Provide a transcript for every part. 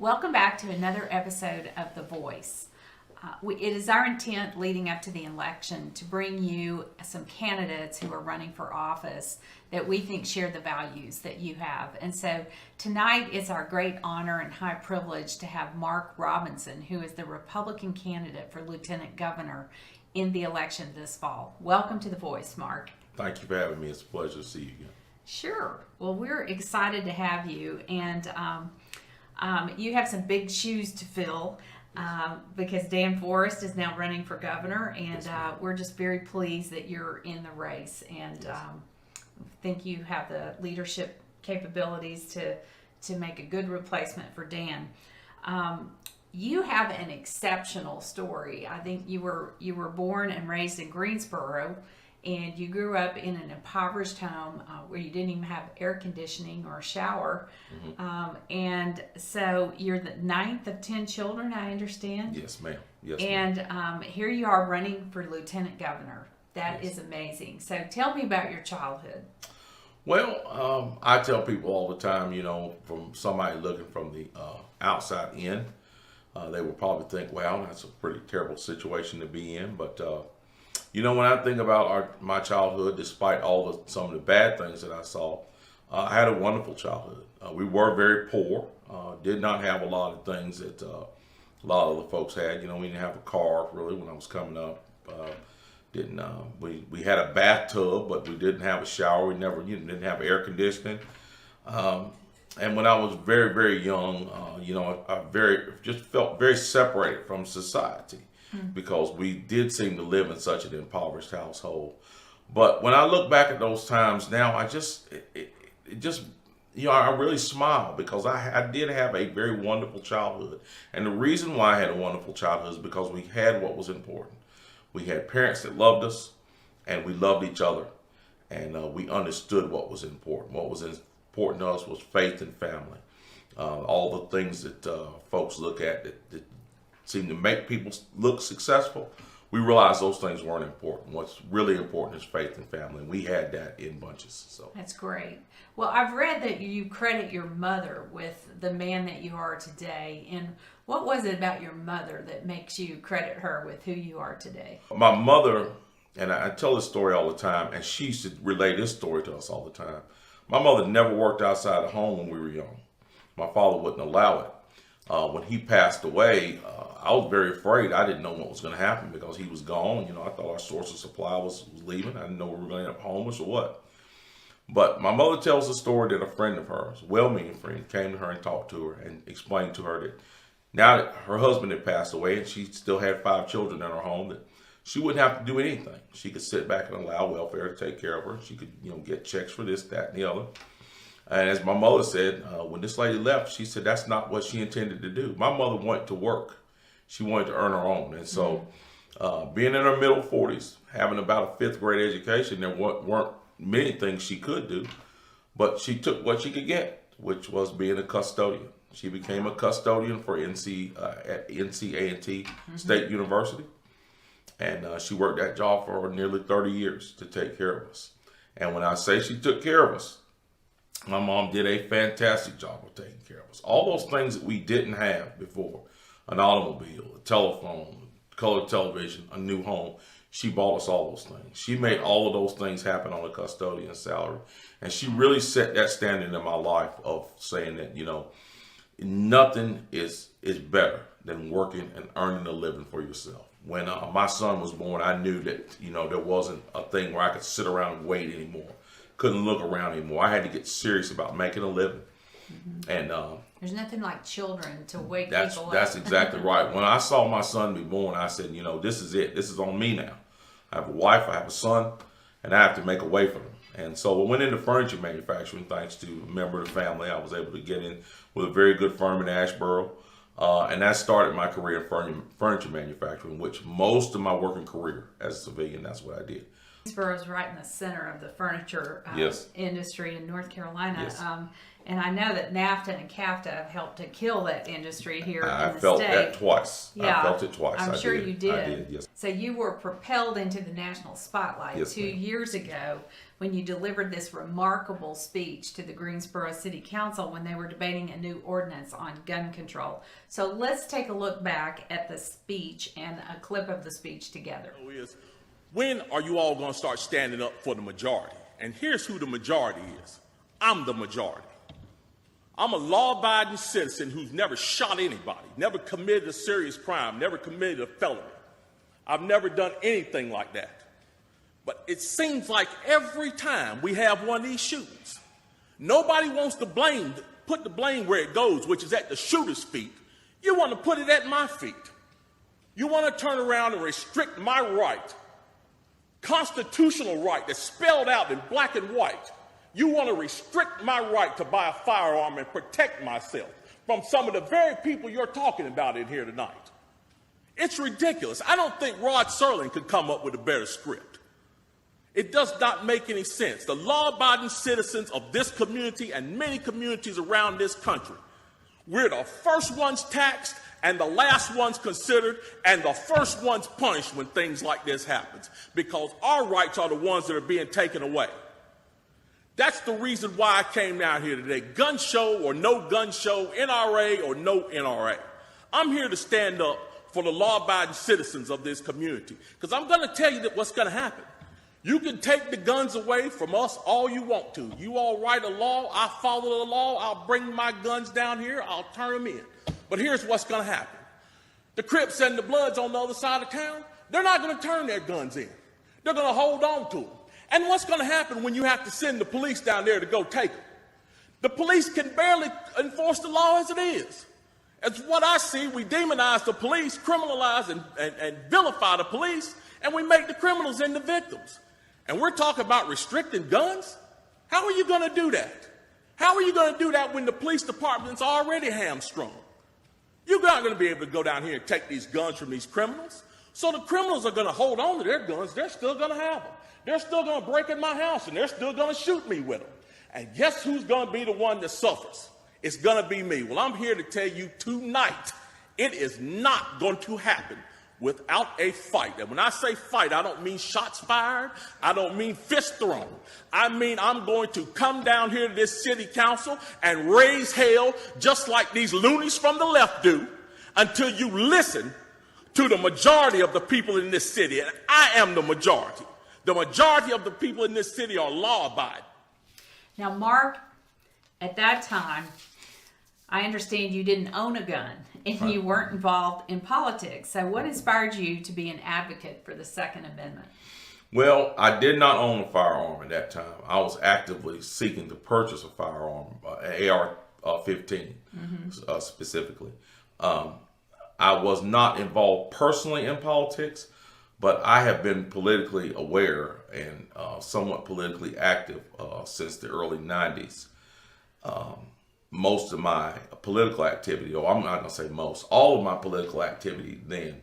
Welcome back to another episode of The Voice. It is our intent leading up to the election to bring you some candidates who are running for office that we think share the values that you have. And so tonight it's our great honor and high privilege to have Mark Robinson, who is the Republican candidate for Lieutenant Governor in the election this fall. Welcome to The Voice, Mark. Thank you for having me. It's a pleasure to see you again. Sure. Well, we're excited to have you, and you have some big shoes to fill because Dan Forest is now running for governor, and we're just very pleased that you're in the race, and think you have the leadership capabilities to make a good replacement for Dan. You have an exceptional story. I think you were born and raised in Greensboro, and you grew up in an impoverished home where you didn't even have air conditioning or a shower. Mm-hmm. And so you're the ninth of 10 children, I understand? Yes, ma'am. Yes, and here you are running for lieutenant governor. That is amazing. So tell me about your childhood. Well, I tell people all the time, from somebody looking from the outside in, they will probably think, wow, that's a pretty terrible situation to be in. But when I think about my childhood, despite some of the bad things that I saw, I had a wonderful childhood. We were very poor, did not have a lot of things that a lot of the folks had. We didn't have a car really when I was coming up. We had a bathtub, but we didn't have a shower. We never didn't have air conditioning. And when I was very, very young, I just felt very separated from society. Because we did seem to live in such an impoverished household. But when I look back at those times now, I really smile because I did have a very wonderful childhood. And the reason why I had a wonderful childhood is because we had what was important. We had parents that loved us, and we loved each other, and we understood what was important. What was important to us was faith and family. All the things that folks look at that seem to make people look successful, we realized those things weren't important. What's really important is faith and family, and we had that in bunches. So that's great. Well, I've read that you credit your mother with the man that you are today. And what was it about your mother that makes you credit her with who you are today? My mother, and I tell this story all the time, and she used to relay this story to us all the time. My mother never worked outside the home when we were young. My father wouldn't allow it. When he passed away, I was very afraid. I didn't know what was going to happen because he was gone. I thought our source of supply was leaving. I didn't know we were going to end up homeless or what. But my mother tells a story that a friend of hers, well-meaning friend, came to her and talked to her and explained to her that now that her husband had passed away and she still had 5 children in her home, that she wouldn't have to do anything. She could sit back and allow welfare to take care of her. She could, get checks for this, that, and the other. And as my mother said, when this lady left, she said that's not what she intended to do. My mother wanted to work. She wanted to earn her own. And so being in her middle 40s, having about a 5th grade education, there weren't many things she could do. But she took what she could get, which was being a custodian. She became a custodian for at NCA&T State University. And she worked that job for nearly 30 years to take care of us. And when I say she took care of us, my mom did a fantastic job of taking care of us. All those things that we didn't have before, an automobile, a telephone, color television, a new home, she bought us all those things. She made all of those things happen on a custodian salary. And she really set that standard in my life of saying that, nothing is better than working and earning a living for yourself. When my son was born, I knew that, there wasn't a thing where I could sit around and wait anymore. Couldn't look around anymore. I had to get serious about making a living. Mm-hmm. And there's nothing like children to wake people up. That's exactly right. When I saw my son be born, I said, this is it. This is on me now. I have a wife, I have a son, and I have to make a way for them. And so I went into furniture manufacturing thanks to a member of the family. I was able to get in with a very good firm in Asheboro. And that started my career in furniture manufacturing, which most of my working career as a civilian, that's what I did. Greensboro is right in the center of the furniture Yes. industry in North Carolina. Yes. And I know that NAFTA and CAFTA have helped to kill that industry here I in the felt state. that twice. Yeah, I felt it twice. I'm sure you did. I did, yes. So you were propelled into the national spotlight Yes, 2 ma'am. years ago when you delivered this remarkable speech to the Greensboro City Council when they were debating a new ordinance on gun control. So let's take a look back at the speech and a clip of the speech together. Is when are you all going to start standing up for the majority? And here's who the majority is. I'm the majority. I'm a law-abiding citizen who's never shot anybody, never committed a serious crime, never committed a felony. I've never done anything like that. But it seems like every time we have one of these shootings, nobody wants to put the blame where it goes, which is at the shooter's feet. You want to put it at my feet. You want to turn around and restrict my right, constitutional right that's spelled out in black and white. You want to restrict my right to buy a firearm and protect myself from some of the very people you're talking about in here tonight. It's ridiculous. I don't think Rod Serling could come up with a better script. It does not make any sense. The law-abiding citizens of this community and many communities around this country, we're the first ones taxed and the last ones considered and the first ones punished when things like this happens, because our rights are the ones that are being taken away. That's the reason why I came down here today. Gun show or no gun show, NRA or no NRA. I'm here to stand up for the law-abiding citizens of this community, because I'm going to tell you that what's going to happen. You can take the guns away from us all you want to. You all write a law, I follow the law, I'll bring my guns down here, I'll turn them in. But here's what's going to happen. The Crips and the Bloods on the other side of town, they're not going to turn their guns in. They're going to hold on to them. And what's going to happen when you have to send the police down there to go take them? The police can barely enforce the law as it is. As what I see, we demonize the police, criminalize and vilify the police, and we make the criminals into victims. And we're talking about restricting guns? How are you going to do that? How are you going to do that when the police department's already hamstrung? You're not going to be able to go down here and take these guns from these criminals. So the criminals are going to hold on to their guns. They're still going to have them. They're still going to break in my house, and they're still going to shoot me with them. And guess who's going to be the one that suffers? It's going to be me. Well, I'm here to tell you tonight, it is not going to happen without a fight. And when I say fight, I don't mean shots fired. I don't mean fist thrown. I mean I'm going to come down here to this city council and raise hell just like these loonies from the left do until you listen to the majority of the people in this city. And I am the majority. The majority of the people in this city are law-abiding. Now, Mark, at that time, I understand you didn't own a gun and Right. you weren't involved in politics. So what inspired you to be an advocate for the Second Amendment? Well, I did not own a firearm at that time. I was actively seeking to purchase a firearm, an AR-15 specifically. I was not involved personally in politics, but I have been politically aware and somewhat politically active since the early 90s. Most of my political activity, or I'm not going to say most, all of my political activity then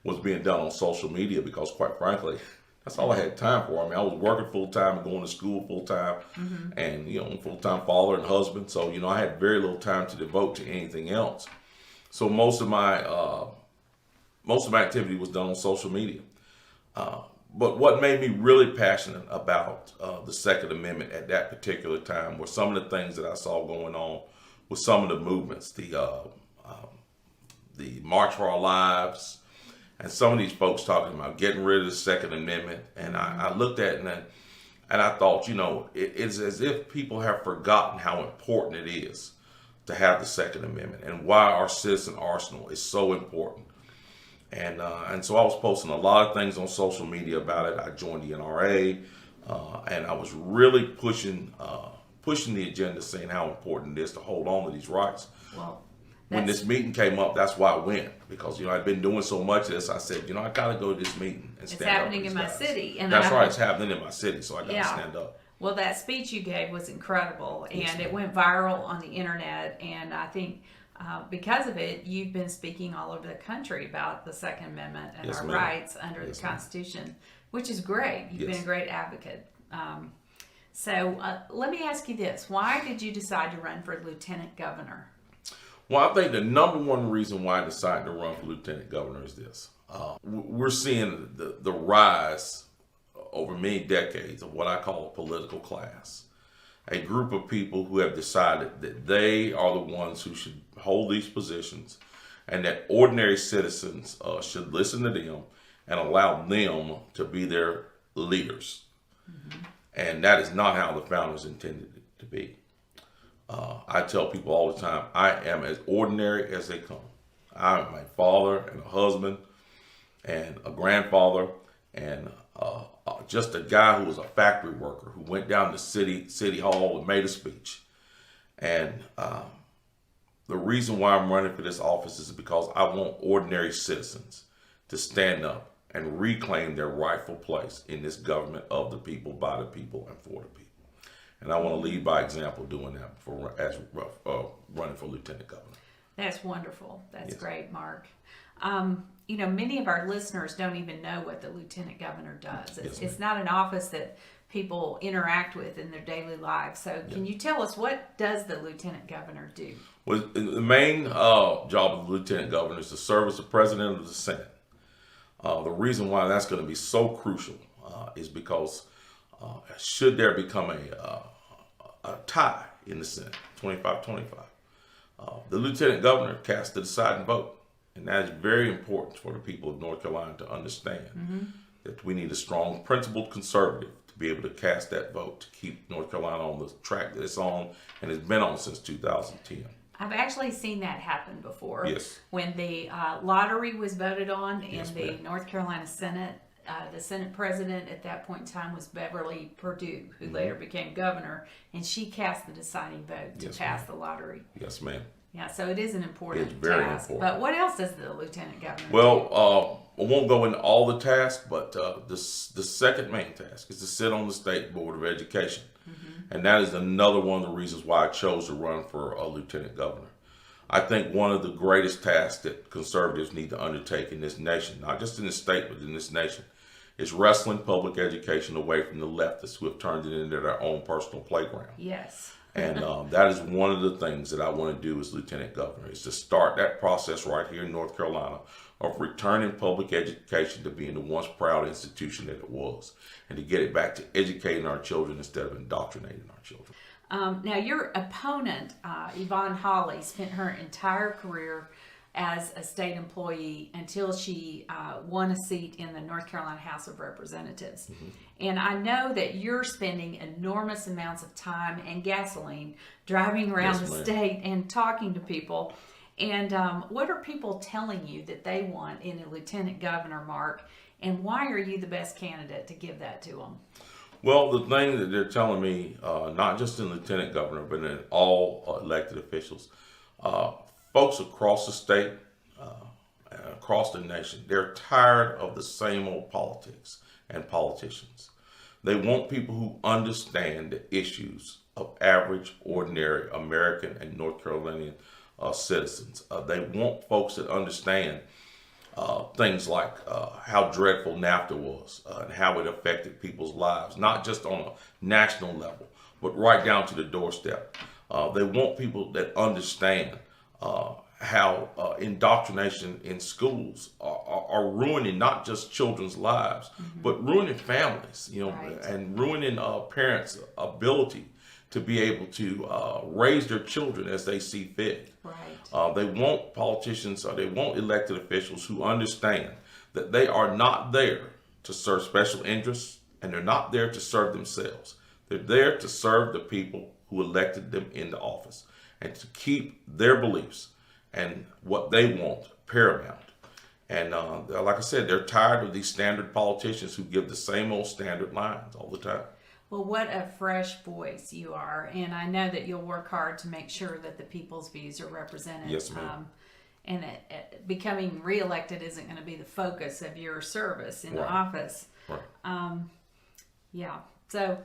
was being done on social media because, quite frankly, that's all I had time for. I mean, I was working full-time and going to school full-time and, full-time father and husband. So, I had very little time to devote to anything else. So most of my activity was done on social media. But what made me really passionate about the Second Amendment at that particular time were some of the things that I saw going on with some of the movements, the March for Our Lives, and some of these folks talking about getting rid of the Second Amendment. And I looked at it and I thought, it's as if people have forgotten how important it is to have the Second Amendment and why our citizen arsenal is so important. And so I was posting a lot of things on social media about it. I joined the NRA, and I was really pushing the agenda, saying how important it is to hold on to these rights. Well, When this meeting came up, that's why I went, because I'd been doing so much of this. I said, I got to go to this meeting and stand up. it's happening for in these my guys. city. And That's right, it's happening in my city, so I got to Yeah. stand up. Well, that speech you gave was incredible, and Yes, it ma'am. went viral on the internet. And I think because of it, you've been speaking all over the country about the Second Amendment and Yes, our ma'am. rights under Yes, the ma'am. Constitution. which is great. You've Yes. been a great advocate. So let me ask you this. Why did you decide to run for lieutenant governor? Well, I think the number one reason why I decided to run for lieutenant governor is this. We're seeing the rise over many decades of what I call a political class. A group of people who have decided that they are the ones who should hold these positions and that ordinary citizens should listen to them and allow them to be their leaders. And that is not how the founders intended it to be. I tell people all the time, I am as ordinary as they come. I am a father and a husband and a grandfather and just a guy who was a factory worker who went down to city hall and made a speech. And the reason why I'm running for this office is because I want ordinary citizens to stand up and reclaim their rightful place in this government of the people, by the people, and for the people. And I want to lead by example doing that as running for lieutenant governor. That's wonderful. That's Yes. great, Mark. Many of our listeners don't even know what the lieutenant governor does. It's not an office that people interact with in their daily lives. So can you tell us, what does the lieutenant governor do? Well, the main job of the lieutenant governor is to serve as the president of the Senate. The reason why that's going to be so crucial is because should there become a tie in the Senate, 25-25, the lieutenant governor casts the deciding vote. And that is very important for the people of North Carolina to understand that we need a strong, principled conservative to be able to cast that vote to keep North Carolina on the track that it's on and has been on since 2010. I've actually seen that happen before. Yes. When the lottery was voted on in Yes, the ma'am. North Carolina Senate, the Senate president at that point in time was Beverly Perdue, who later became governor, and she cast the deciding vote to Yes, pass ma'am. the lottery. Yes, ma'am. Yeah, so it is an important It's very task. important. But what else does the lieutenant governor do? Well, I won't go into all the tasks, but the second main task is to sit on the State Board of Education. And that is another one of the reasons why I chose to run for a lieutenant governor. I think one of the greatest tasks that conservatives need to undertake in this nation, not just in this state, but in this nation, is wrestling public education away from the leftists who have turned it into their own personal playground. Yes. And that is one of the things that I want to do as lieutenant governor, is to start that process right here in North Carolina of returning public education to being the once proud institution that it was, and to get it back to educating our children instead of indoctrinating our children. Now, your opponent, Yvonne Hawley, spent her entire career as a state employee until she won a seat in the North Carolina House of Representatives. And I know that you're spending enormous amounts of time and gasoline driving around Yes, the ma'am. state and talking to people. And what are people telling you that they want in a lieutenant governor, Mark? And why are you the best candidate to give that to them? Well, the thing that they're telling me, not just in lieutenant governor, but in all elected officials, folks across the state and across the nation, they're tired of the same old politics and politicians. They want people who understand the issues of average, ordinary American and North Carolinian citizens. They want folks that understand things like how dreadful NAFTA was and how it affected people's lives, not just on a national level, but right down to the doorstep. They want people that understand how indoctrination in schools are ruining not just children's lives, but ruining families, Right. and ruining parents' ability to be able to raise their children as they see fit. Right. They want politicians, or they want elected officials who understand that they are not there to serve special interests, and they're not there to serve themselves. They're there to serve the people who elected them into office, and to keep their beliefs and what they want paramount. And like I said, they're tired of these standard politicians who give the same old standard lines all the time. Well, what a fresh voice you are, and I know that you'll work hard to make sure that the people's views are represented. Yes, ma'am. And becoming reelected isn't going to be the focus of your service in Right. office. Right. Yeah. So,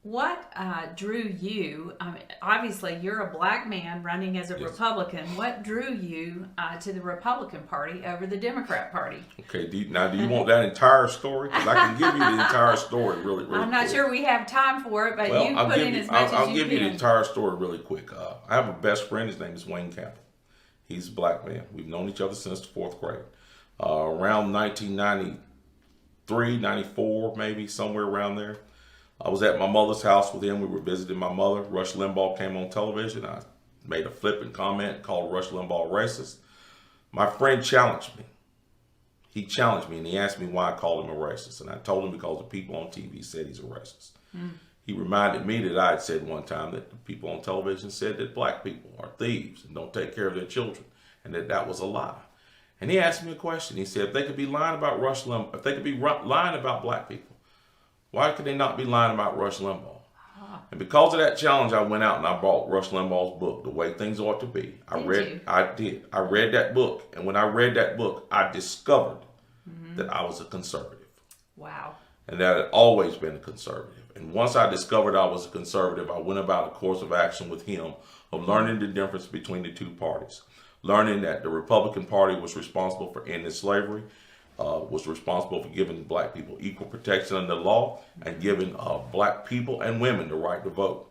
What drew you? I mean, obviously, you're a black man running as a Yes. Republican. What drew you to the Republican Party over the Democrat Party? Okay, do you want that entire story? Because I can give you the entire story really I'm not quick. sure we have time for it, but you put in as much I'll as you give you the can. entire story really quick. I have a best friend. His name is Wayne Campbell. He's a black man. We've known each other since the fourth grade. Around 1993, 94, maybe somewhere around there. I was at my mother's house with him. We were visiting my mother. Rush Limbaugh came on television. I made a flippant comment, called Rush Limbaugh racist. My friend challenged me. He challenged me and he asked me why I called him a racist. And I told him because the people on TV said he's a racist. He reminded me that I had said one time that the people on television said that black people are thieves and don't take care of their children, and that was a lie. And he asked me a question. He said, if they could be lying about Rush Limbaugh, if they could be lying about black people, why could they not be lying about Rush Limbaugh? And because of that challenge, I went out and I bought Rush Limbaugh's book, The Way Things Ought to Be. I did. I read that book. And when I read that book, I discovered that I was a conservative. Wow. And that had always been a conservative. And once I discovered I was a conservative, I went about a course of action with him of learning the difference between the two parties. Learning that the Republican Party was responsible for ending slavery, was responsible for giving black people equal protection under the law and giving black people and women the right to vote.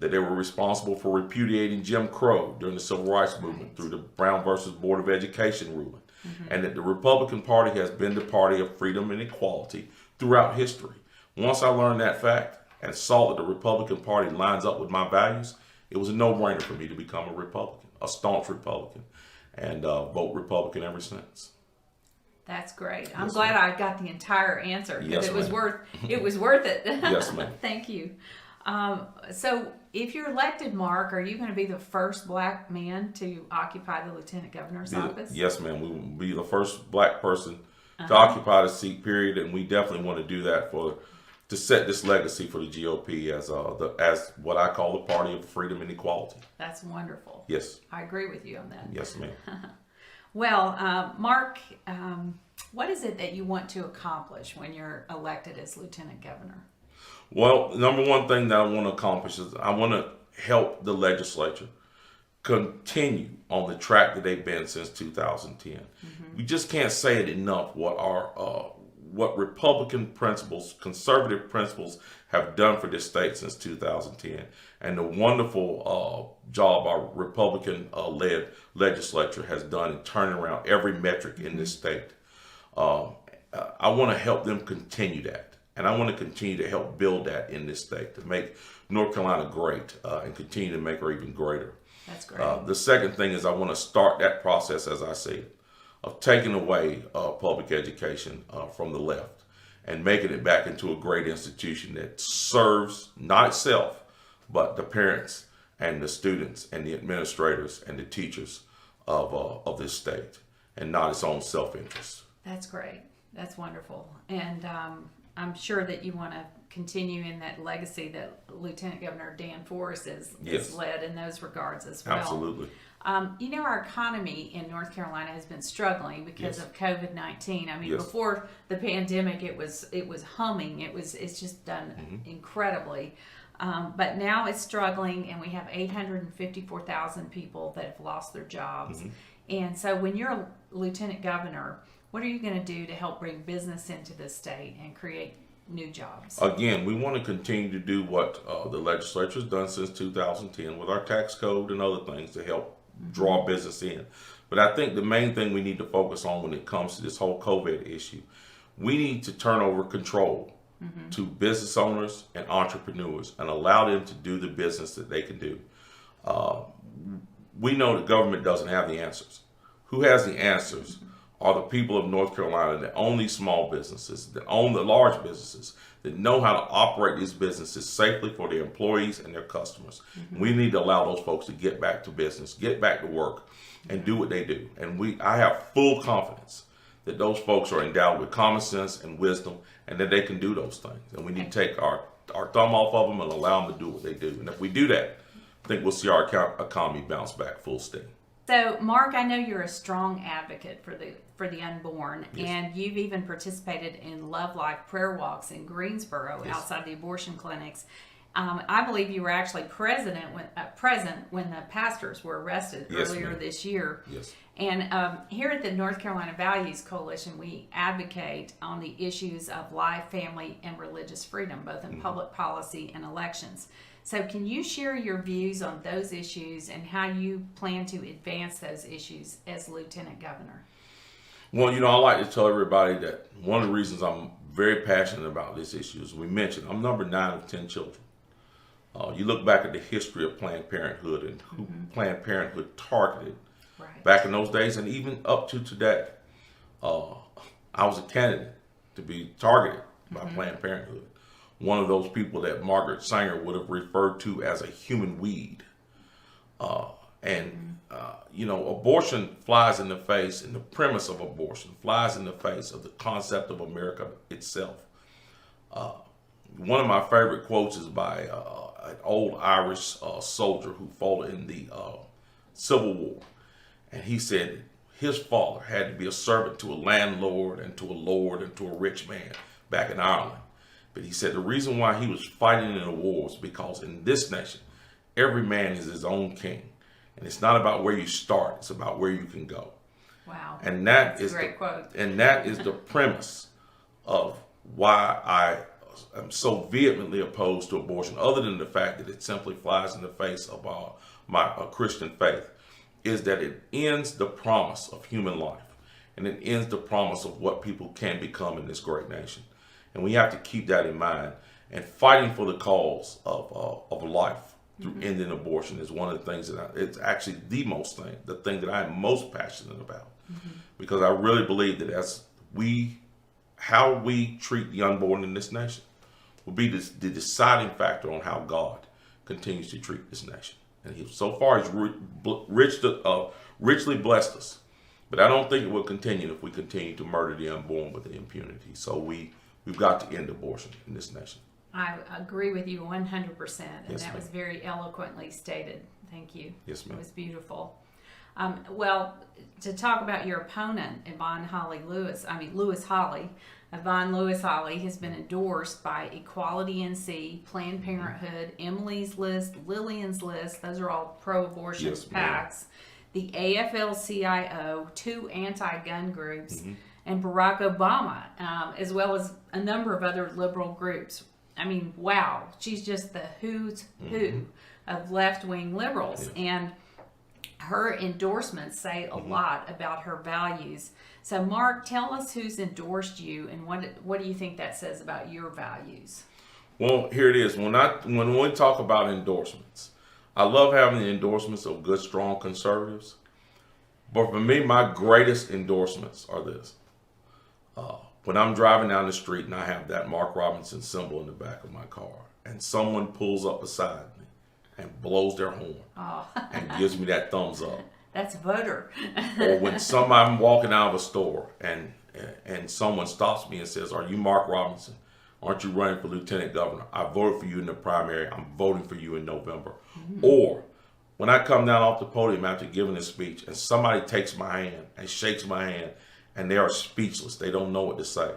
That they were responsible for repudiating Jim Crow during the Civil Rights Movement through the Brown versus Board of Education ruling. And that the Republican Party has been the party of freedom and equality throughout history. Once I learned that fact and saw that the Republican Party lines up with my values, it was a no-brainer for me to become a Republican, a staunch Republican, and vote Republican ever since. That's great. I'm Yes, glad I got the entire answer because Yes, it was ma'am. worth it. Yes, ma'am. Thank you. So if you're elected, Mark, are you going to be the first black man to occupy the lieutenant governor's office? Yes, ma'am. We will be the first black person to occupy the seat, period, and we definitely want to do that to set this legacy for the GOP as what I call the party of freedom and equality. That's wonderful. Yes. I agree with you on that. Yes, ma'am. Well, Mark, what is it that you want to accomplish when you're elected as lieutenant governor? Well, number one thing that I want to accomplish is I want to help the legislature continue on the track that they've been since 2010. We just can't say it enough what Republican principles, conservative principles have done for this state since 2010, and the wonderful job our Republican-led legislature has done in turning around every metric in this state. I want to help them continue that, and I want to continue to help build that in this state to make North Carolina great and continue to make her even greater. That's great. The second thing is I want to start that process, as I said, of taking away public education from the left and making it back into a great institution that serves not itself, but the parents and the students and the administrators and the teachers of this state, and not its own self-interest. That's great. That's wonderful. And I'm sure that you want to continue in that legacy that Lieutenant Governor Dan Forest has Yes. led in those regards as well. Absolutely. Our economy in North Carolina has been struggling because Yes. of COVID-19. I mean, Yes. before the pandemic, it was humming. It's just done incredibly. But now it's struggling, and we have 854,000 people that have lost their jobs. And so when you're a lieutenant governor, what are you going to do to help bring business into this state and create new jobs? Again, we want to continue to do what the legislature has done since 2010 with our tax code and other things to help draw business in. But I think the main thing we need to focus on when it comes to this whole COVID issue, we need to turn over control to business owners and entrepreneurs and allow them to do the business that they can do. We know the government doesn't have the answers. Who has the answers are the people of North Carolina that own these small businesses, that own the large businesses, that know how to operate these businesses safely for their employees and their customers. We need to allow those folks to get back to business, get back to work, and do what they do. And I have full confidence that those folks are endowed with common sense and wisdom, and that they can do those things. And we need to take our thumb off of them and allow them to do what they do. And if we do that, I think we'll see our economy bounce back full steam. So, Mark, I know you're a strong advocate for the unborn, Yes. and you've even participated in Love Life prayer walks in Greensboro Yes. outside the abortion clinics. I believe you were actually present when the pastors were arrested Yes, earlier ma'am. this year. Yes. And here at the North Carolina Values Coalition, we advocate on the issues of life, family, and religious freedom, both in public policy and elections. So can you share your views on those issues and how you plan to advance those issues as Lieutenant Governor? Well, I like to tell everybody that one of the reasons I'm very passionate about this issue is we mentioned I'm number 9 of 10 children. You look back at the history of Planned Parenthood and who Planned Parenthood targeted Right. back in those days and even up to today. I was a candidate to be targeted by Planned Parenthood. One of those people that Margaret Sanger would have referred to as a human weed. Abortion flies in the face, and the premise of abortion flies in the face of the concept of America itself. One of my favorite quotes is by an old Irish soldier who fought in the Civil War. And he said his father had to be a servant to a landlord and to a lord and to a rich man back in Ireland. But he said the reason why he was fighting in the war was because in this nation, every man is his own king. And it's not about where you start, it's about where you can go. Wow. And that is a great quote. And that is the premise of why I am so vehemently opposed to abortion, other than the fact that it simply flies in the face of my Christian faith, is that it ends the promise of human life, and it ends the promise of what people can become in this great nation. And we have to keep that in mind. And fighting for the cause of life through ending abortion is one of the things it's actually the thing that I'm most passionate about, because I really believe that how we treat the unborn in this nation will be the deciding factor on how God continues to treat this nation. And so far he's richly blessed us, but I don't think it will continue if we continue to murder the unborn with impunity. So we've got to end abortion in this nation. I agree with you 100%, and Yes, that ma'am. was very eloquently stated. Thank you. Yes, ma'am. It was beautiful. Well, to talk about your opponent, Lewis Hawley. Yvonne Lewis Hawley has been endorsed by Equality NC, Planned Parenthood, Emily's List, Lillian's List. Those are all pro-abortion Yes, ma'am. PACs. The AFL-CIO, 2 anti-gun groups, and Barack Obama, as well as a number of other liberal groups. I mean, wow, she's just the who's who of left-wing liberals. Yeah. And her endorsements say a lot about her values. So, Mark, tell us who's endorsed you, and what do you think that says about your values? Well, here it is. When we talk about endorsements, I love having the endorsements of good, strong conservatives. But for me, my greatest endorsements are this. When I'm driving down the street and I have that Mark Robinson symbol in the back of my car, and someone pulls up beside me and blows their horn and gives me that thumbs up. That's voter. Or when I'm walking out of a store and someone stops me and says, "Are you Mark Robinson? Aren't you running for lieutenant governor? I voted for you in the primary. I'm voting for you in November." Or when I come down off the podium after giving a speech and somebody takes my hand and shakes my hand and they are speechless, they don't know what to say.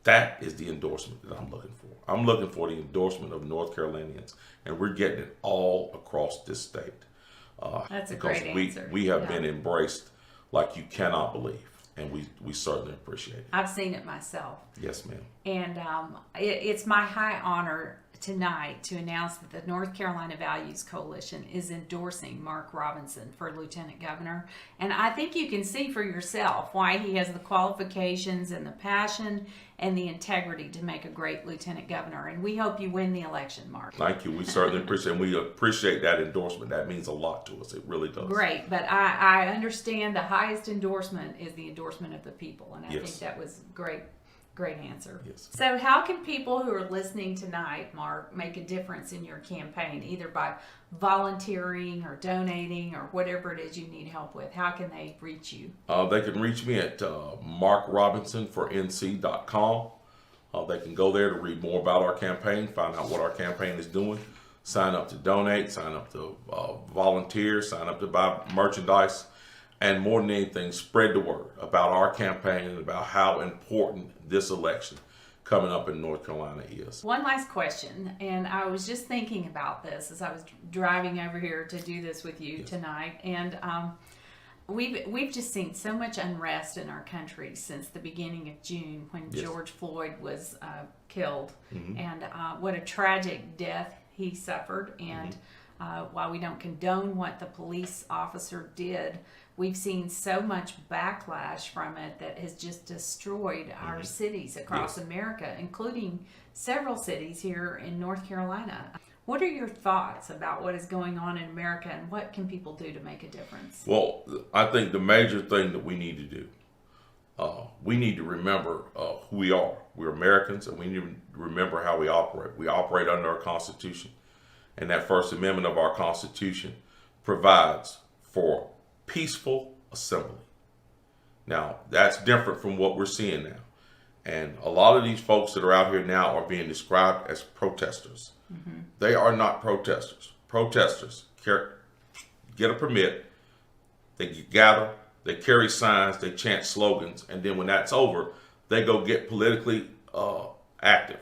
That is the endorsement that I'm looking for. I'm looking for the endorsement of North Carolinians, and we're getting it all across this state. That's a Because great answer. we have Yeah. been embraced like you cannot believe, and we certainly appreciate it. I've seen it myself. Yes, ma'am. And it's my high honor tonight to announce that the North Carolina Values Coalition is endorsing Mark Robinson for Lieutenant Governor. And I think you can see for yourself why he has the qualifications and the passion and the integrity to make a great Lieutenant Governor. And we hope you win the election, Mark. Thank you. We certainly appreciate, and we appreciate that endorsement. That means a lot to us. It really does. Great, but I understand the highest endorsement is the endorsement of the people, and I Yes. think that was great answer. Yes. So how can people who are listening tonight, Mark, make a difference in your campaign, either by volunteering or donating or whatever it is you need help with? How can they reach you? They can reach me at markrobinson4nc.com. They can go there to read more about our campaign, find out what our campaign is doing, sign up to donate, sign up to volunteer, sign up to buy merchandise, and more than anything, spread the word about our campaign and about how important this election coming up in North Carolina is. One last question, and I was just thinking about this as I was driving over here to do this with you tonight, and we've just seen so much unrest in our country since the beginning of June when George Floyd was killed, and what a tragic death he suffered. And while we don't condone what the police officer did, we've seen so much backlash from it that has just destroyed our cities across America, including several cities here in North Carolina. What are your thoughts about what is going on in America, and what can people do to make a difference? Well, I think the major thing that we need to do, we need to remember who we are. We're Americans, and we need to remember how we operate. We operate under our Constitution, and that First Amendment of our Constitution provides for peaceful assembly. Now, that's different from what we're seeing now. And a lot of these folks that are out here now are being described as protesters. They are not protesters. Protesters get a permit, they gather, they carry signs, they chant slogans, and then when that's over, they go get politically active.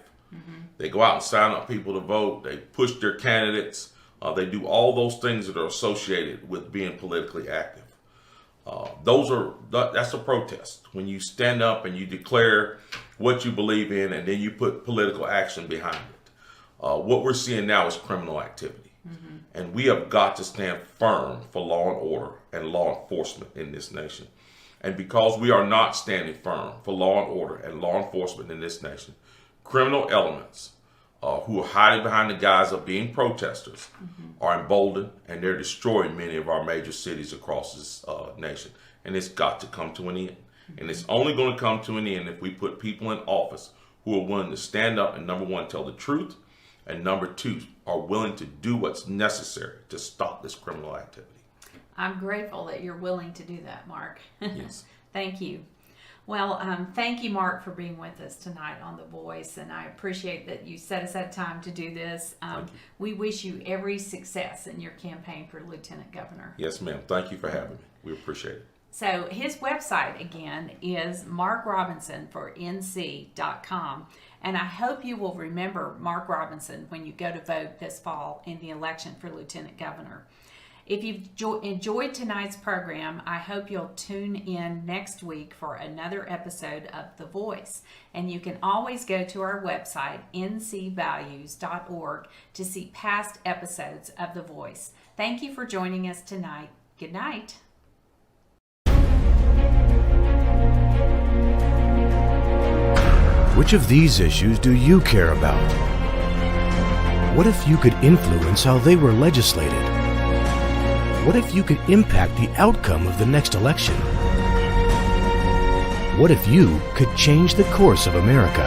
They go out and sign up people to vote, they push their candidates, they do all those things that are associated with being politically active. That's a protest. When you stand up and you declare what you believe in, and then you put political action behind it. What we're seeing now is criminal activity. And we have got to stand firm for law and order and law enforcement in this nation. And because we are not standing firm for law and order and law enforcement in this nation, criminal elements who are hiding behind the guise of being protesters are emboldened, and they're destroying many of our major cities across this nation. And it's got to come to an end. And it's only going to come to an end if we put people in office who are willing to stand up and, number one, tell the truth, and number two, are willing to do what's necessary to stop this criminal activity. I'm grateful that you're willing to do that, Mark. Yes. Thank you. Well, thank you, Mark, for being with us tonight on The Voice, and I appreciate that you set aside time to do this. We wish you every success in your campaign for Lieutenant Governor. Yes, ma'am. Thank you for having me. We appreciate it. So his website, again, is markrobinson4nc.com. And I hope you will remember Mark Robinson when you go to vote this fall in the election for Lieutenant Governor. If you've enjoyed tonight's program, I hope you'll tune in next week for another episode of The Voice. And you can always go to our website, ncvalues.org, to see past episodes of The Voice. Thank you for joining us tonight. Good night. Which of these issues do you care about? What if you could influence how they were legislated? What if you could impact the outcome of the next election? What if you could change the course of America?